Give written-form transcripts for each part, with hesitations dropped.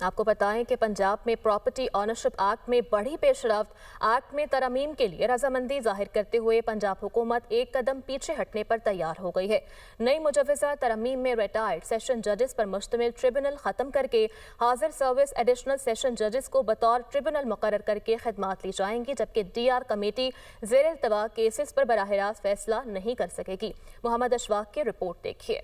आपको बताएं कि पंजाब में प्रॉपर्टी ऑनरशिप एक्ट में बड़ी पेशरफ्त। एक्ट में तरमीम के लिए रजामंदी जाहिर करते हुए पंजाब हुकूमत एक कदम पीछे हटने पर तैयार हो गई है। नई मुजव्वज़ा तरमीम में रिटायर्ड सेशन जजेस पर मुश्तमिल ट्रिब्यूनल ख़त्म करके हाजिर सर्विस एडिशनल सेशन जजेस को बतौर ट्रिब्यूनल मुकर्रर करके खिदमात ली जाएंगी, जबकि DR कमेटी ज़ेर इल्तवा केसेस पर बराह रास्त फैसला नहीं कर सकेगी। मोहम्मद अशफाक की रिपोर्ट देखिए।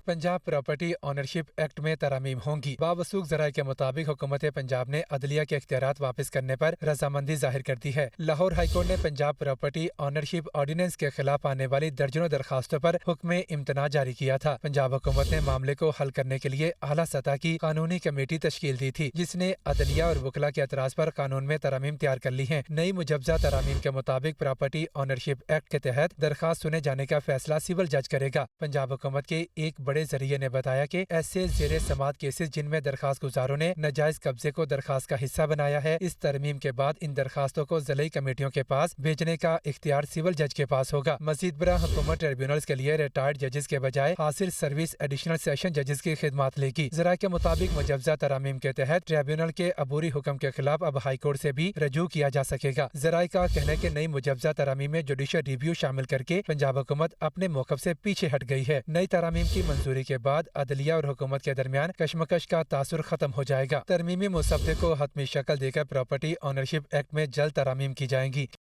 पंजाब प्रॉपर्टी ऑनरशिप एक्ट में तरमीम होंगी। बावसूख जराये के मुताबिक हुकूमत पंजाब ने अदलिया के इख्तियारात वापस करने पर रजामंदी जाहिर कर दी है। लाहौर हाईकोर्ट ने पंजाब प्रॉपर्टी ऑनरशिप ऑर्डिनेंस के खिलाफ आने वाली दर्जनों दरखास्तों पर हुक्म इम्तना जारी किया था। पंजाब हुकूमत ने मामले को हल करने के लिए आला सतह की कानूनी कमेटी तश्कील दी थी, जिसने अदलिया और वकला के एतराज पर कानून में तरमीम तैयार कर ली है। नई मुजव्वज़ा तरमीम के मुताबिक प्रॉपर्टी ऑनरशिप एक्ट के तहत दरखास्त सुने जाने का फैसला सिविल जज करेगा। पंजाब हुकूमत के एक बड़े जरिए ने बताया कि ऐसे जेरे समात केसेस जिनमें दरखास्त गुजारों ने नाजायज कब्जे को दरखास्त का हिस्सा बनाया है, इस तरमीम के बाद इन दरखास्तों को ज़िली कमेटियों के पास भेजने का इख्तियार सिविल जज के पास होगा। मजीद बरा हुकूमत ट्रिब्यूनल्स के लिए रिटायर्ड जजेस के बजाय हासिल सर्विस एडिशनल सेशन जजेस की खिदमात लेगी। जरा के मुताबिक मुजव्वज़ा तरमीम के तहत ट्रिब्यूनल के अबूरी हुक्म के खिलाफ अब हाई कोर्ट से भी रजू किया जा सकेगा। जराये का कहना है कि नई मुजव्वज़ा तरमीम में जुडिशल रिव्यू शामिल करके पंजाब हुकूमत अपने मौक़िफ़ से पीछे हट गई है। नई तरमीम की मंजूरी के बाद अदलिया और हुकूमत के दरमियान कशमकश का तासुर खत्म हो जाएगा। तरमीमी मुसव्वदे को हतमी शक्ल देकर प्रॉपर्टी ऑनरशिप एक्ट में जल्द तरमीम की जाएंगी।